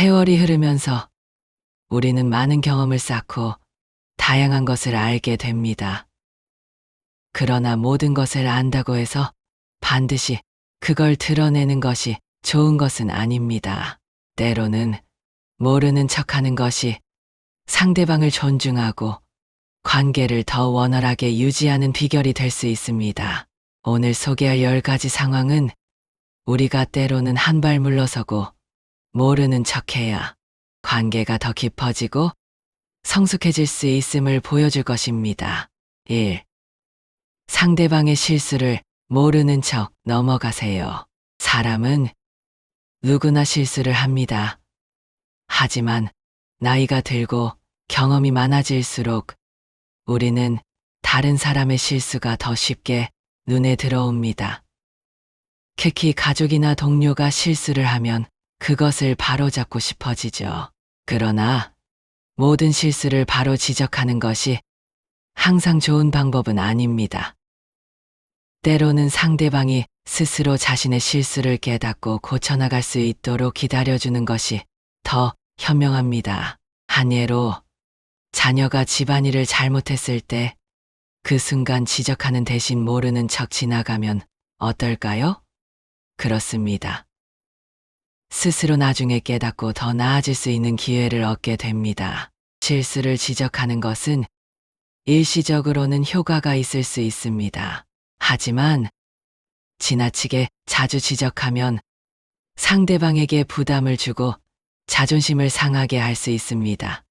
세월이 흐르면서 우리는 많은 경험을 쌓고 다양한 것을 알게 됩니다. 그러나 모든 것을 안다고 해서 반드시 그걸 드러내는 것이 좋은 것은 아닙니다. 때로는 모르는 척하는 것이 상대방을 존중하고 관계를 더 원활하게 유지하는 비결이 될 수 있습니다. 오늘 소개할 10가지 상황은 우리가 때로는 한 발 물러서고 모르는 척해야 관계가 더 깊어지고 성숙해질 수 있음을 보여줄 것입니다. 1. 상대방의 실수를 모르는 척 넘어가세요. 사람은 누구나 실수를 합니다. 하지만 나이가 들고 경험이 많아질수록 우리는 다른 사람의 실수가 더 쉽게 눈에 들어옵니다. 특히 가족이나 동료가 실수를 하면 그것을 바로잡고 싶어지죠. 그러나 모든 실수를 바로 지적하는 것이 항상 좋은 방법은 아닙니다. 때로는 상대방이 스스로 자신의 실수를 깨닫고 고쳐나갈 수 있도록 기다려주는 것이 더 현명합니다. 한 예로 자녀가 집안일을 잘못했을 때 그 순간 지적하는 대신 모르는 척 지나가면 어떨까요? 그렇습니다. 스스로 나중에 깨닫고 더 나아질 수 있는 기회를 얻게 됩니다. 실수를 지적하는 것은 일시적으로는 효과가 있을 수 있습니다. 하지만 지나치게 자주 지적하면 상대방에게 부담을 주고 자존심을 상하게 할 수 있습니다.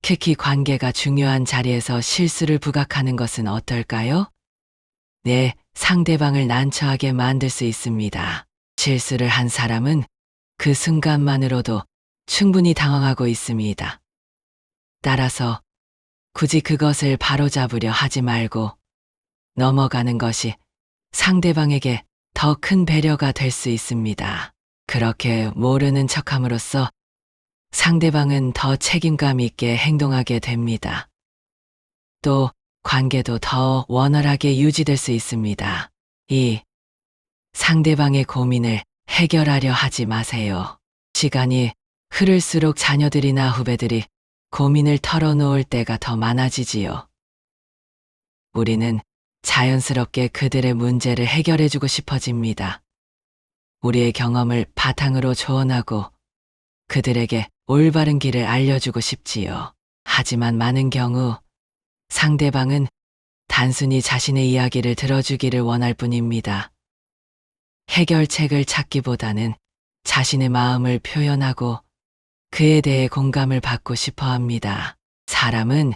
특히 관계가 중요한 자리에서 실수를 부각하는 것은 어떨까요? 네, 상대방을 난처하게 만들 수 있습니다. 실수를 한 사람은 그 순간만으로도 충분히 당황하고 있습니다. 따라서 굳이 그것을 바로잡으려 하지 말고 넘어가는 것이 상대방에게 더 큰 배려가 될 수 있습니다. 그렇게 모르는 척함으로써 상대방은 더 책임감 있게 행동하게 됩니다. 또 관계도 더 원활하게 유지될 수 있습니다. 2. 상대방의 고민을 해결하려 하지 마세요. 시간이 흐를수록 자녀들이나 후배들이 고민을 털어놓을 때가 더 많아지지요. 우리는 자연스럽게 그들의 문제를 해결해주고 싶어집니다. 우리의 경험을 바탕으로 조언하고 그들에게 올바른 길을 알려주고 싶지요. 하지만 많은 경우 상대방은 단순히 자신의 이야기를 들어주기를 원할 뿐입니다. 해결책을 찾기보다는 자신의 마음을 표현하고 그에 대해 공감을 받고 싶어 합니다. 사람은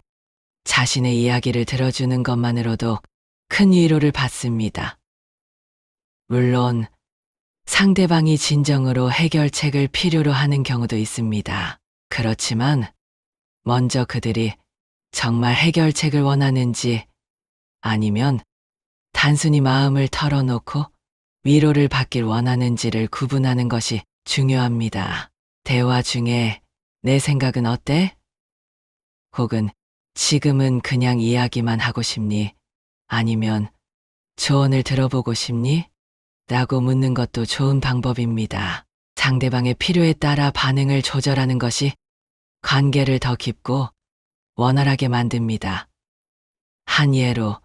자신의 이야기를 들어주는 것만으로도 큰 위로를 받습니다. 물론 상대방이 진정으로 해결책을 필요로 하는 경우도 있습니다. 그렇지만 먼저 그들이 정말 해결책을 원하는지 아니면 단순히 마음을 털어놓고 위로를 받길 원하는지를 구분하는 것이 중요합니다. 대화 중에 내 생각은 어때? 혹은 지금은 그냥 이야기만 하고 싶니? 아니면 조언을 들어보고 싶니? 라고 묻는 것도 좋은 방법입니다. 상대방의 필요에 따라 반응을 조절하는 것이 관계를 더 깊고 원활하게 만듭니다. 한 예로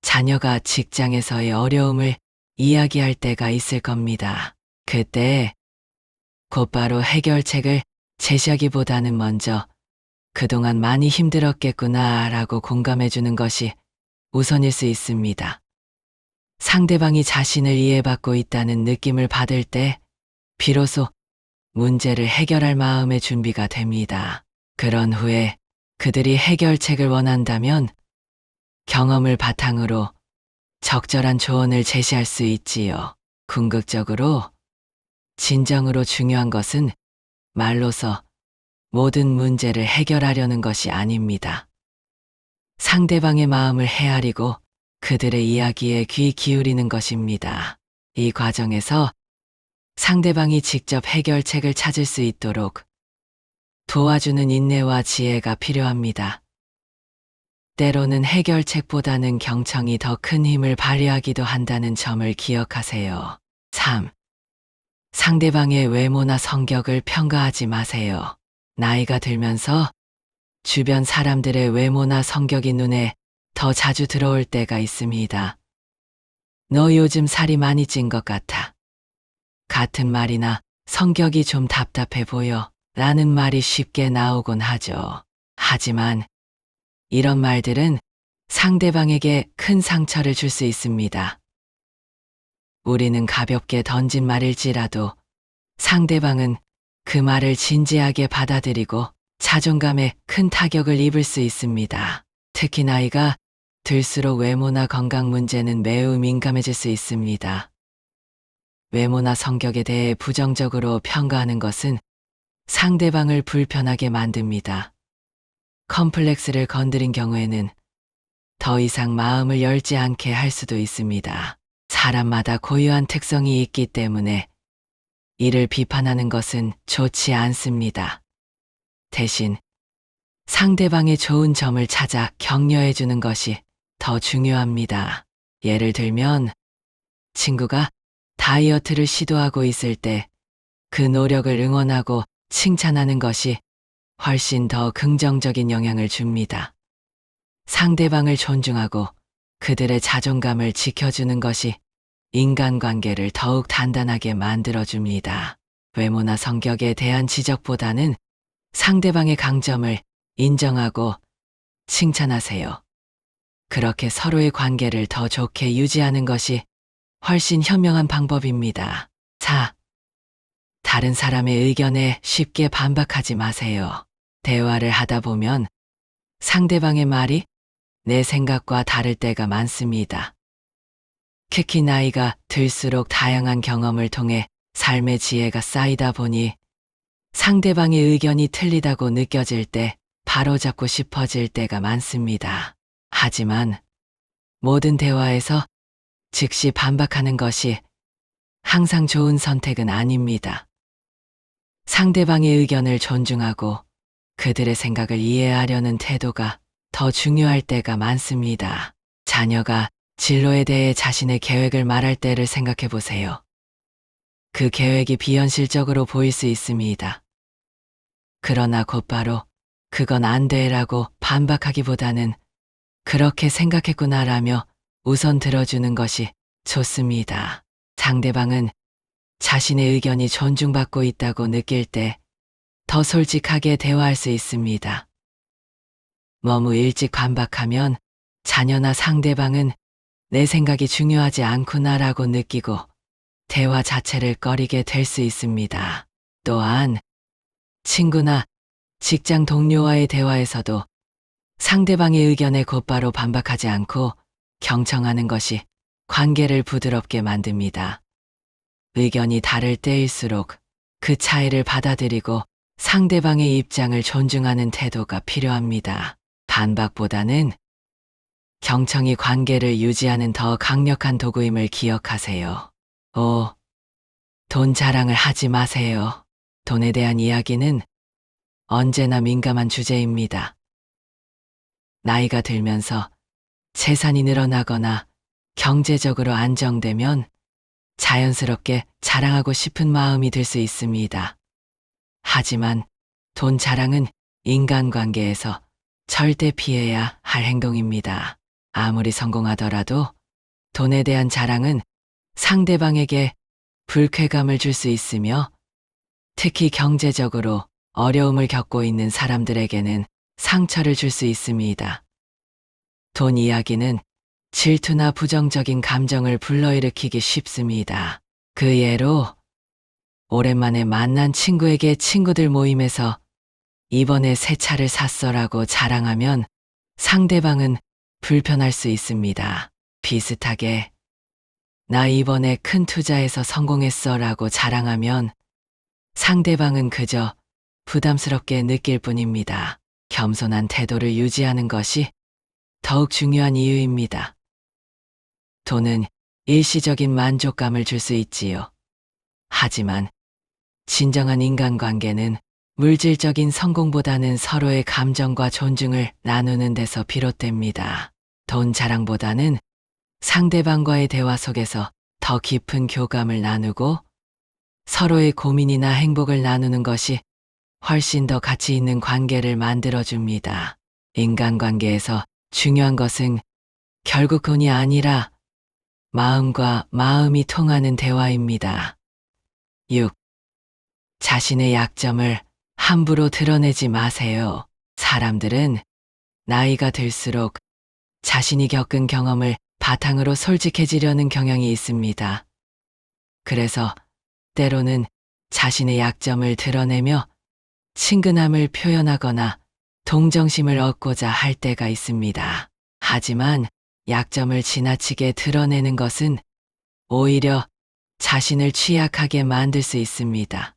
자녀가 직장에서의 어려움을 이야기할 때가 있을 겁니다. 그때 곧바로 해결책을 제시하기보다는 먼저 그동안 많이 힘들었겠구나 라고 공감해주는 것이 우선일 수 있습니다. 상대방이 자신을 이해받고 있다는 느낌을 받을 때 비로소 문제를 해결할 마음의 준비가 됩니다. 그런 후에 그들이 해결책을 원한다면 경험을 바탕으로 적절한 조언을 제시할 수 있지요. 궁극적으로 진정으로 중요한 것은 말로서 모든 문제를 해결하려는 것이 아닙니다. 상대방의 마음을 헤아리고 그들의 이야기에 귀 기울이는 것입니다. 이 과정에서 상대방이 직접 해결책을 찾을 수 있도록 도와주는 인내와 지혜가 필요합니다. 때로는 해결책보다는 경청이 더 큰 힘을 발휘하기도 한다는 점을 기억하세요. 3. 상대방의 외모나 성격을 평가하지 마세요. 나이가 들면서 주변 사람들의 외모나 성격이 눈에 더 자주 들어올 때가 있습니다. 너 요즘 살이 많이 찐 것 같아. 같은 말이나 성격이 좀 답답해 보여 라는 말이 쉽게 나오곤 하죠. 하지만 이런 말들은 상대방에게 큰 상처를 줄 수 있습니다. 우리는 가볍게 던진 말일지라도 상대방은 그 말을 진지하게 받아들이고 자존감에 큰 타격을 입을 수 있습니다. 특히 나이가 들수록 외모나 건강 문제는 매우 민감해질 수 있습니다. 외모나 성격에 대해 부정적으로 평가하는 것은 상대방을 불편하게 만듭니다. 컴플렉스를 건드린 경우에는 더 이상 마음을 열지 않게 할 수도 있습니다. 사람마다 고유한 특성이 있기 때문에 이를 비판하는 것은 좋지 않습니다. 대신 상대방의 좋은 점을 찾아 격려해 주는 것이 더 중요합니다. 예를 들면 친구가 다이어트를 시도하고 있을 때 그 노력을 응원하고 칭찬하는 것이 훨씬 더 긍정적인 영향을 줍니다. 상대방을 존중하고 그들의 자존감을 지켜주는 것이 인간관계를 더욱 단단하게 만들어줍니다. 외모나 성격에 대한 지적보다는 상대방의 강점을 인정하고 칭찬하세요. 그렇게 서로의 관계를 더 좋게 유지하는 것이 훨씬 현명한 방법입니다. 4. 다른 사람의 의견에 쉽게 반박하지 마세요. 대화를 하다 보면 상대방의 말이 내 생각과 다를 때가 많습니다. 특히 나이가 들수록 다양한 경험을 통해 삶의 지혜가 쌓이다 보니 상대방의 의견이 틀리다고 느껴질 때 바로잡고 싶어질 때가 많습니다. 하지만 모든 대화에서 즉시 반박하는 것이 항상 좋은 선택은 아닙니다. 상대방의 의견을 존중하고 그들의 생각을 이해하려는 태도가 더 중요할 때가 많습니다. 자녀가 진로에 대해 자신의 계획을 말할 때를 생각해 보세요. 그 계획이 비현실적으로 보일 수 있습니다. 그러나 곧바로 그건 안 돼라고 반박하기보다는 그렇게 생각했구나라며 우선 들어주는 것이 좋습니다. 상대방은 자신의 의견이 존중받고 있다고 느낄 때 더 솔직하게 대화할 수 있습니다. 너무 일찍 반박하면 자녀나 상대방은 내 생각이 중요하지 않구나라고 느끼고 대화 자체를 꺼리게 될 수 있습니다. 또한 친구나 직장 동료와의 대화에서도 상대방의 의견에 곧바로 반박하지 않고 경청하는 것이 관계를 부드럽게 만듭니다. 의견이 다를 때일수록 그 차이를 받아들이고 상대방의 입장을 존중하는 태도가 필요합니다. 반박보다는 경청이 관계를 유지하는 더 강력한 도구임을 기억하세요. 5. 돈 자랑을 하지 마세요. 돈에 대한 이야기는 언제나 민감한 주제입니다. 나이가 들면서 재산이 늘어나거나 경제적으로 안정되면 자연스럽게 자랑하고 싶은 마음이 들 수 있습니다. 하지만 돈 자랑은 인간관계에서 절대 피해야 할 행동입니다. 아무리 성공하더라도 돈에 대한 자랑은 상대방에게 불쾌감을 줄 수 있으며 특히 경제적으로 어려움을 겪고 있는 사람들에게는 상처를 줄 수 있습니다. 돈 이야기는 질투나 부정적인 감정을 불러일으키기 쉽습니다. 그 예로 오랜만에 만난 친구에게 친구들 모임에서 이번에 새 차를 샀어라고 자랑하면 상대방은 불편할 수 있습니다. 비슷하게 나 이번에 큰 투자에서 성공했어라고 자랑하면 상대방은 그저 부담스럽게 느낄 뿐입니다. 겸손한 태도를 유지하는 것이 더욱 중요한 이유입니다. 돈은 일시적인 만족감을 줄 수 있지요. 하지만 진정한 인간관계는 물질적인 성공보다는 서로의 감정과 존중을 나누는 데서 비롯됩니다. 돈 자랑보다는 상대방과의 대화 속에서 더 깊은 교감을 나누고 서로의 고민이나 행복을 나누는 것이 훨씬 더 가치 있는 관계를 만들어줍니다. 인간관계에서 중요한 것은 결국 돈이 아니라 마음과 마음이 통하는 대화입니다. 6. 자신의 약점을 함부로 드러내지 마세요. 사람들은 나이가 들수록 자신이 겪은 경험을 바탕으로 솔직해지려는 경향이 있습니다. 그래서 때로는 자신의 약점을 드러내며 친근함을 표현하거나 동정심을 얻고자 할 때가 있습니다. 하지만 약점을 지나치게 드러내는 것은 오히려 자신을 취약하게 만들 수 있습니다.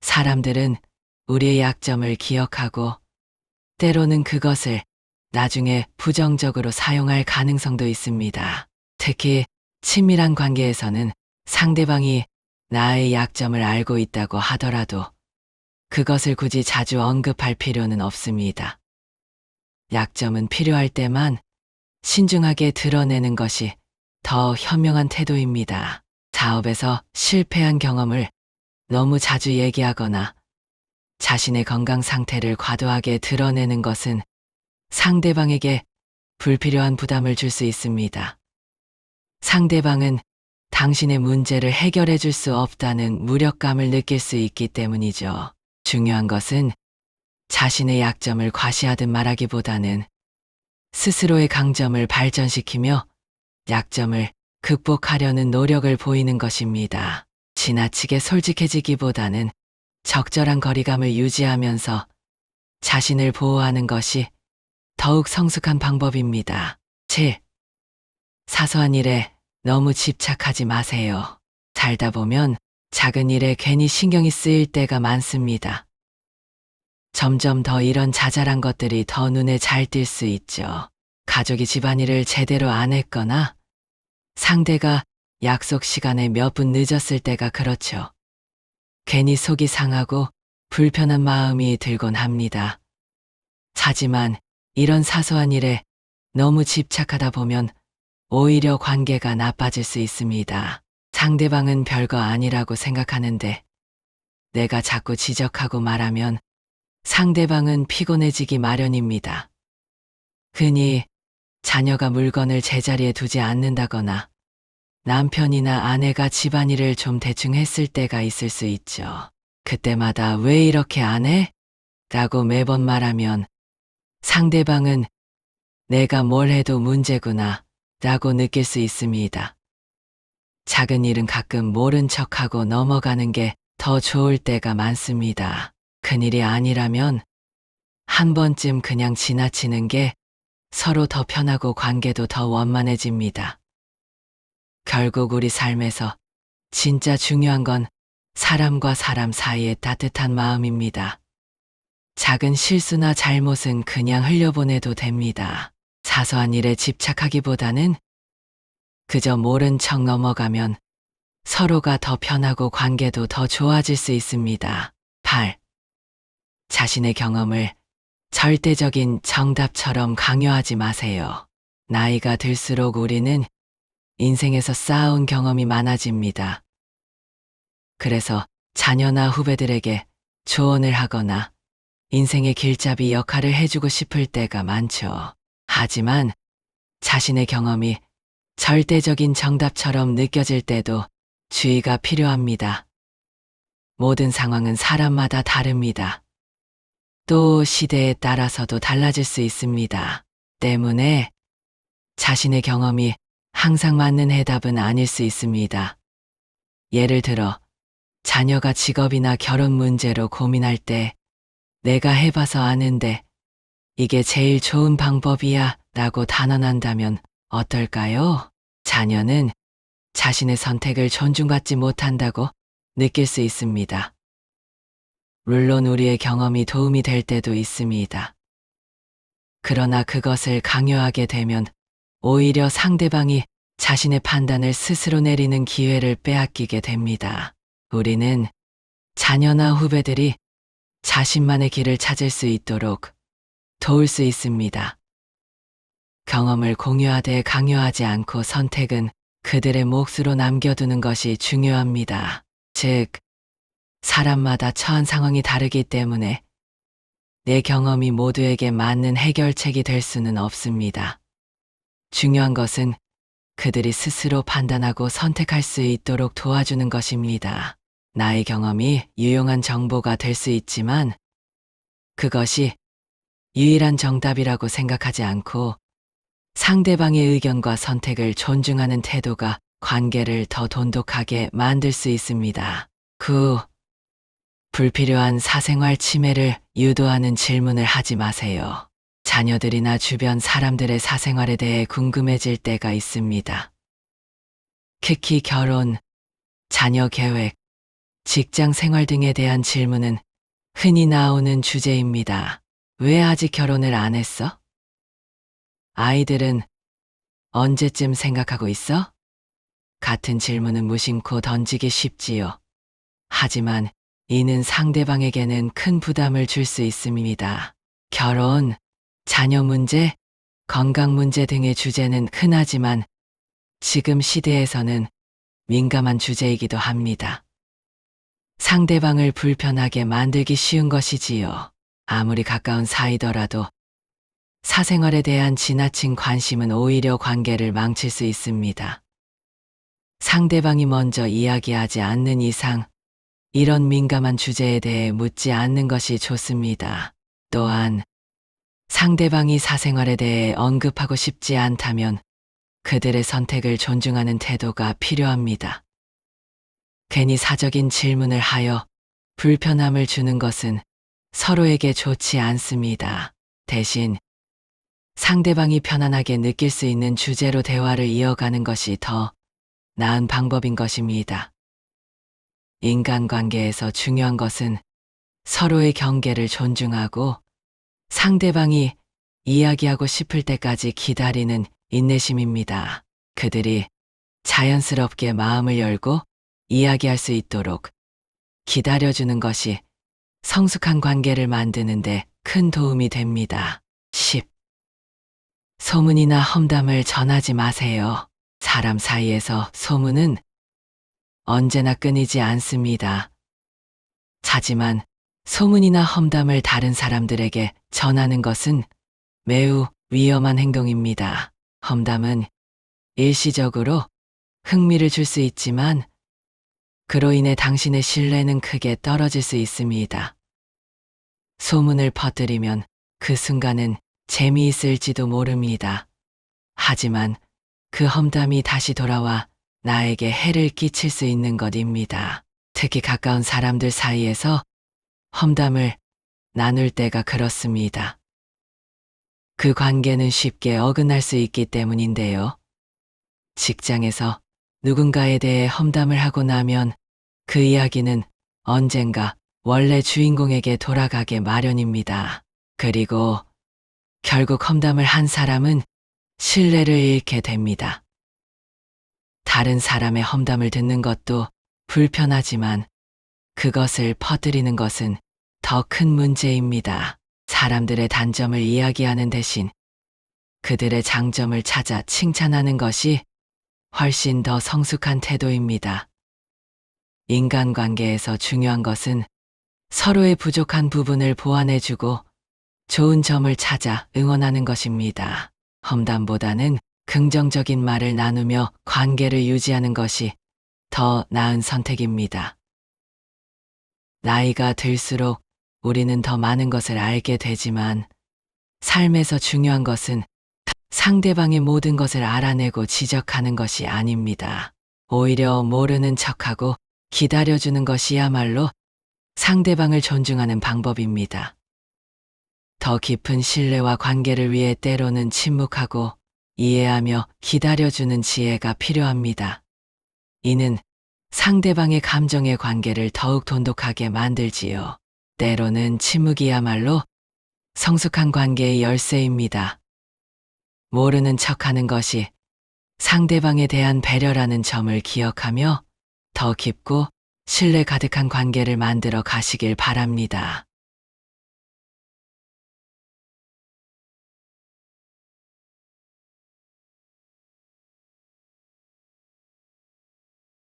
사람들은 우리의 약점을 기억하고 때로는 그것을 나중에 부정적으로 사용할 가능성도 있습니다. 특히 친밀한 관계에서는 상대방이 나의 약점을 알고 있다고 하더라도 그것을 굳이 자주 언급할 필요는 없습니다. 약점은 필요할 때만 신중하게 드러내는 것이 더 현명한 태도입니다. 사업에서 실패한 경험을 너무 자주 얘기하거나 자신의 건강 상태를 과도하게 드러내는 것은 상대방에게 불필요한 부담을 줄 수 있습니다. 상대방은 당신의 문제를 해결해 줄 수 없다는 무력감을 느낄 수 있기 때문이죠. 중요한 것은 자신의 약점을 과시하듯 말하기보다는 스스로의 강점을 발전시키며 약점을 극복하려는 노력을 보이는 것입니다. 지나치게 솔직해지기보다는 적절한 거리감을 유지하면서 자신을 보호하는 것이 더욱 성숙한 방법입니다. 7. 사소한 일에 너무 집착하지 마세요. 살다 보면 작은 일에 괜히 신경이 쓰일 때가 많습니다. 점점 더 이런 자잘한 것들이 더 눈에 잘 띌 수 있죠. 가족이 집안일을 제대로 안 했거나 상대가 약속 시간에 몇 분 늦었을 때가 그렇죠. 괜히 속이 상하고 불편한 마음이 들곤 합니다. 하지만 이런 사소한 일에 너무 집착하다 보면 오히려 관계가 나빠질 수 있습니다. 상대방은 별거 아니라고 생각하는데 내가 자꾸 지적하고 말하면 상대방은 피곤해지기 마련입니다. 흔히 자녀가 물건을 제자리에 두지 않는다거나 남편이나 아내가 집안일을 좀 대충 했을 때가 있을 수 있죠. 그때마다 왜 이렇게 안 해? 라고 매번 말하면 상대방은 내가 뭘 해도 문제구나 라고 느낄 수 있습니다. 작은 일은 가끔 모른 척하고 넘어가는 게 더 좋을 때가 많습니다. 큰일이 아니라면 한 번쯤 그냥 지나치는 게 서로 더 편하고 관계도 더 원만해집니다. 결국 우리 삶에서 진짜 중요한 건 사람과 사람 사이의 따뜻한 마음입니다. 작은 실수나 잘못은 그냥 흘려보내도 됩니다. 사소한 일에 집착하기보다는 그저 모른 척 넘어가면 서로가 더 편하고 관계도 더 좋아질 수 있습니다. 8. 자신의 경험을 절대적인 정답처럼 강요하지 마세요. 나이가 들수록 우리는 인생에서 쌓아온 경험이 많아집니다. 그래서 자녀나 후배들에게 조언을 하거나 인생의 길잡이 역할을 해주고 싶을 때가 많죠. 하지만 자신의 경험이 절대적인 정답처럼 느껴질 때도 주의가 필요합니다. 모든 상황은 사람마다 다릅니다. 또 시대에 따라서도 달라질 수 있습니다. 때문에 자신의 경험이 항상 맞는 해답은 아닐 수 있습니다. 예를 들어 자녀가 직업이나 결혼 문제로 고민할 때 내가 해봐서 아는데 이게 제일 좋은 방법이야 라고 단언한다면 어떨까요? 자녀는 자신의 선택을 존중받지 못한다고 느낄 수 있습니다. 물론 우리의 경험이 도움이 될 때도 있습니다. 그러나 그것을 강요하게 되면 오히려 상대방이 자신의 판단을 스스로 내리는 기회를 빼앗기게 됩니다. 우리는 자녀나 후배들이 자신만의 길을 찾을 수 있도록 도울 수 있습니다. 경험을 공유하되 강요하지 않고 선택은 그들의 몫으로 남겨두는 것이 중요합니다. 즉, 사람마다 처한 상황이 다르기 때문에 내 경험이 모두에게 맞는 해결책이 될 수는 없습니다. 중요한 것은 그들이 스스로 판단하고 선택할 수 있도록 도와주는 것입니다. 나의 경험이 유용한 정보가 될 수 있지만 그것이 유일한 정답이라고 생각하지 않고 상대방의 의견과 선택을 존중하는 태도가 관계를 더 돈독하게 만들 수 있습니다. 9. 불필요한 사생활 침해를 유도하는 질문을 하지 마세요. 자녀들이나 주변 사람들의 사생활에 대해 궁금해질 때가 있습니다. 특히 결혼, 자녀 계획, 직장 생활 등에 대한 질문은 흔히 나오는 주제입니다. 왜 아직 결혼을 안 했어? 아이들은 언제쯤 생각하고 있어? 같은 질문은 무심코 던지기 쉽지요. 하지만 이는 상대방에게는 큰 부담을 줄 수 있습니다. 결혼, 자녀 문제, 건강 문제 등의 주제는 흔하지만 지금 시대에서는 민감한 주제이기도 합니다. 상대방을 불편하게 만들기 쉬운 것이지요. 아무리 가까운 사이더라도 사생활에 대한 지나친 관심은 오히려 관계를 망칠 수 있습니다. 상대방이 먼저 이야기하지 않는 이상 이런 민감한 주제에 대해 묻지 않는 것이 좋습니다. 또한 상대방이 사생활에 대해 언급하고 싶지 않다면 그들의 선택을 존중하는 태도가 필요합니다. 괜히 사적인 질문을 하여 불편함을 주는 것은 서로에게 좋지 않습니다. 대신 상대방이 편안하게 느낄 수 있는 주제로 대화를 이어가는 것이 더 나은 방법인 것입니다. 인간관계에서 중요한 것은 서로의 경계를 존중하고 상대방이 이야기하고 싶을 때까지 기다리는 인내심입니다. 그들이 자연스럽게 마음을 열고 이야기할 수 있도록 기다려주는 것이 성숙한 관계를 만드는 데 큰 도움이 됩니다. 10. 소문이나 험담을 전하지 마세요. 사람 사이에서 소문은 언제나 끊이지 않습니다. 하지만 소문이나 험담을 다른 사람들에게 전하는 것은 매우 위험한 행동입니다. 험담은 일시적으로 흥미를 줄 수 있지만 그로 인해 당신의 신뢰는 크게 떨어질 수 있습니다. 소문을 퍼뜨리면 그 순간은 재미있을지도 모릅니다. 하지만 그 험담이 다시 돌아와 나에게 해를 끼칠 수 있는 것입니다. 특히 가까운 사람들 사이에서 험담을 나눌 때가 그렇습니다. 그 관계는 쉽게 어긋날 수 있기 때문인데요. 직장에서 누군가에 대해 험담을 하고 나면 그 이야기는 언젠가 원래 주인공에게 돌아가게 마련입니다. 그리고 결국 험담을 한 사람은 신뢰를 잃게 됩니다. 다른 사람의 험담을 듣는 것도 불편하지만 그것을 퍼뜨리는 것은 더 큰 문제입니다. 사람들의 단점을 이야기하는 대신 그들의 장점을 찾아 칭찬하는 것이 훨씬 더 성숙한 태도입니다. 인간관계에서 중요한 것은 서로의 부족한 부분을 보완해주고 좋은 점을 찾아 응원하는 것입니다. 험담보다는 긍정적인 말을 나누며 관계를 유지하는 것이 더 나은 선택입니다. 나이가 들수록 우리는 더 많은 것을 알게 되지만 삶에서 중요한 것은 상대방의 모든 것을 알아내고 지적하는 것이 아닙니다. 오히려 모르는 척하고 기다려주는 것이야말로 상대방을 존중하는 방법입니다. 더 깊은 신뢰와 관계를 위해 때로는 침묵하고 이해하며 기다려주는 지혜가 필요합니다. 이는 상대방의 감정의 관계를 더욱 돈독하게 만들지요. 때로는 침묵이야말로 성숙한 관계의 열쇠입니다. 모르는 척하는 것이 상대방에 대한 배려라는 점을 기억하며 더 깊고 신뢰 가득한 관계를 만들어 가시길 바랍니다.